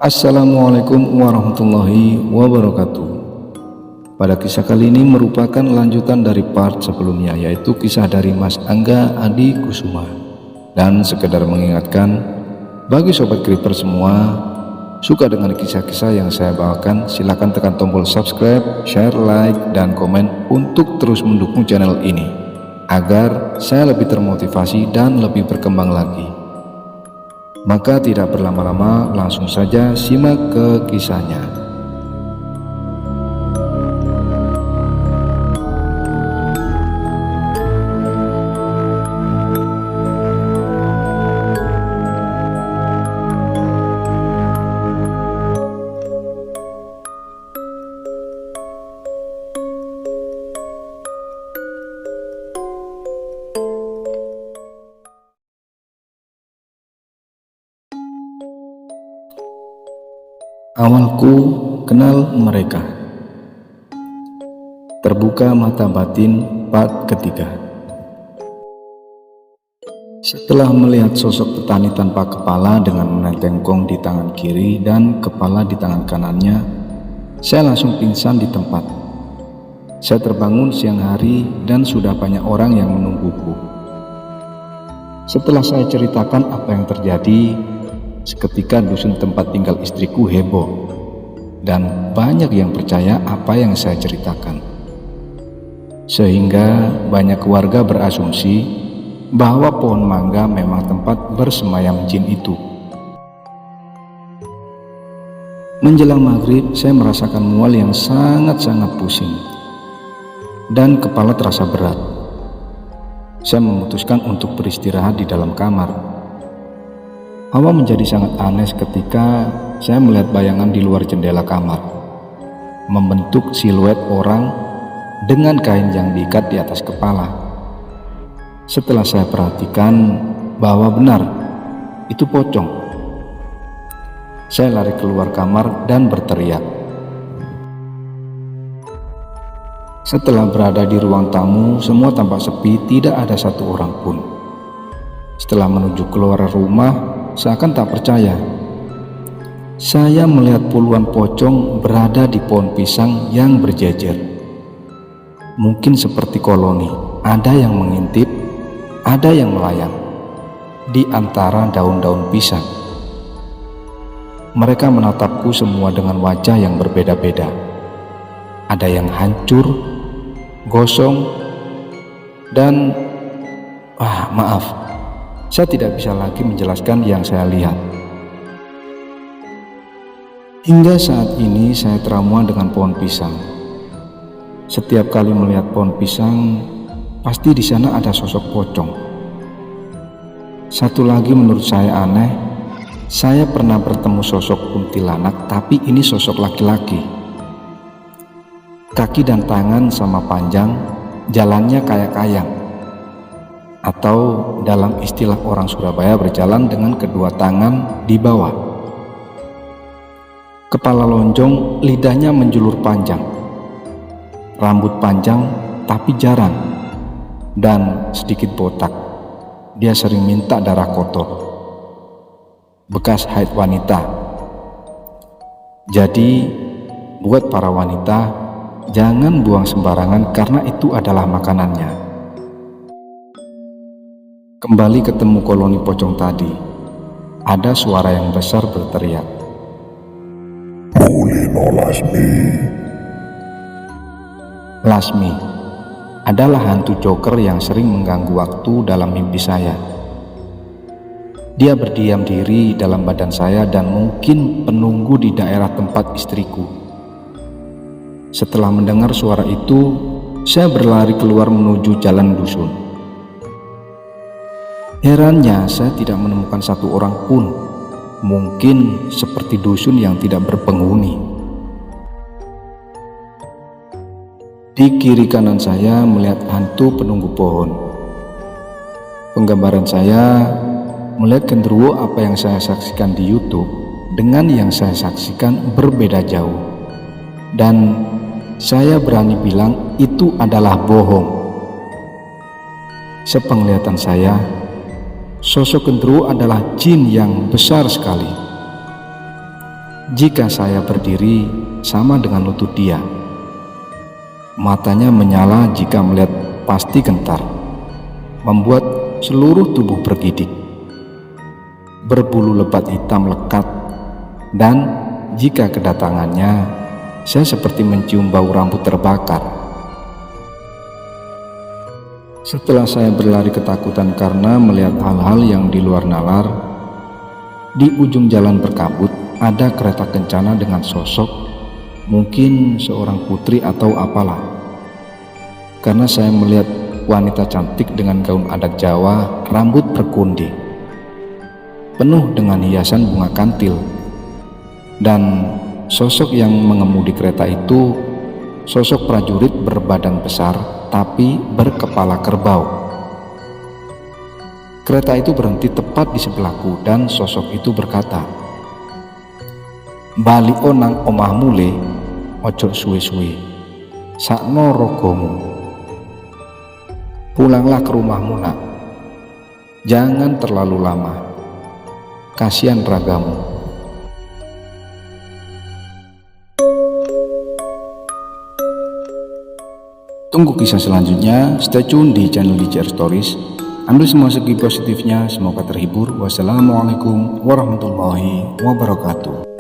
Assalamualaikum warahmatullahi wabarakatuh. Pada kisah kali ini merupakan lanjutan dari part sebelumnya, yaitu kisah dari Mas Angga Adi Kusuma. Dan sekedar mengingatkan bagi sobat creeper semua, suka dengan kisah-kisah yang saya bawakan, silahkan tekan tombol subscribe, share, like, dan komen untuk terus mendukung channel ini agar saya lebih termotivasi dan lebih berkembang lagi. Maka tidak berlama-lama, langsung saja simak ke kisahnya. Awalku kenal mereka. Terbuka mata batin part ketiga. Setelah melihat sosok petani tanpa kepala dengan menenteng gong di tangan kiri dan kepala di tangan kanannya, saya langsung pingsan di tempat. Saya terbangun siang hari dan sudah banyak orang yang menungguku. Setelah saya ceritakan apa yang terjadi, seketika dusun tempat tinggal istriku heboh dan banyak yang percaya apa yang saya ceritakan, sehingga banyak warga berasumsi bahwa pohon mangga memang tempat bersemayam jin itu. Menjelang maghrib, saya merasakan mual yang sangat-sangat pusing dan kepala terasa berat. Saya memutuskan untuk beristirahat di dalam kamar. Hawa menjadi sangat aneh ketika saya melihat bayangan di luar jendela kamar, membentuk siluet orang dengan kain yang diikat di atas kepala. Setelah saya perhatikan bahwa benar, itu pocong. Saya lari keluar kamar dan berteriak. Setelah berada di ruang tamu, semua tampak sepi, tidak ada satu orang pun. Setelah menuju keluar rumah, seakan tak percaya, saya melihat puluhan pocong berada di pohon pisang yang berjejer. Mungkin seperti koloni, ada yang mengintip, ada yang melayang di antara daun-daun pisang. Mereka menatapku semua dengan wajah yang berbeda-beda. Ada yang hancur, gosong, dan maaf, saya tidak bisa lagi menjelaskan yang saya lihat. Hingga saat ini saya trauma dengan pohon pisang. Setiap kali melihat pohon pisang, pasti di sana ada sosok pocong. Satu lagi menurut saya aneh, saya pernah bertemu sosok kuntilanak, tapi ini sosok laki-laki. Kaki dan tangan sama panjang, jalannya kayak kayang. Atau dalam istilah orang Surabaya, berjalan dengan kedua tangan di bawah. Kepala lonjong, lidahnya menjulur panjang. Rambut panjang tapi jarang dan sedikit botak. Dia sering minta darah kotor, bekas haid wanita. Jadi buat para wanita, jangan buang sembarangan karena itu adalah makanannya. Kembali ketemu koloni pocong tadi, ada suara yang besar berteriak, "Kulino Lasmi." Lasmi adalah hantu joker yang sering mengganggu waktu dalam mimpi saya. Dia berdiam diri dalam badan saya dan mungkin penunggu di daerah tempat istriku. Setelah mendengar suara itu, saya berlari keluar menuju jalan dusun. Herannya, saya tidak menemukan satu orang pun. Mungkin seperti dusun yang tidak berpenghuni. Di kiri kanan saya melihat hantu penunggu pohon. Penggambaran saya melihat genderuwo apa yang saya saksikan di YouTube dengan yang saya saksikan berbeda jauh. Dan saya berani bilang itu adalah bohong. Sepenglihatan saya, sosok genderuwo adalah jin yang besar sekali. Jika saya berdiri sama dengan lutut dia. Matanya menyala jika melihat pasti gentar, membuat seluruh tubuh bergidik. Berbulu lebat hitam lekat, dan jika kedatangannya, saya seperti mencium bau rambut terbakar. Setelah saya berlari ketakutan karena melihat hal-hal yang di luar nalar, di ujung jalan berkabut ada kereta kencana dengan sosok, mungkin seorang putri atau apalah. Karena saya melihat wanita cantik dengan gaun adat Jawa, rambut berkunde, penuh dengan hiasan bunga kantil. Dan sosok yang mengemudi kereta itu sosok prajurit berbadan besar tapi berkepala kerbau. Kereta itu berhenti tepat di sebelahku dan sosok itu berkata, "Bali onang omahmu le, ojo suwe-suwe, sakno rogomu. Pulanglah ke rumahmu nak, jangan terlalu lama, kasihan ragamu." Tunggu kisah selanjutnya, stay tune di channel DJR Stories. Ambil semua segi positifnya, semoga terhibur. Wassalamualaikum warahmatullahi wabarakatuh.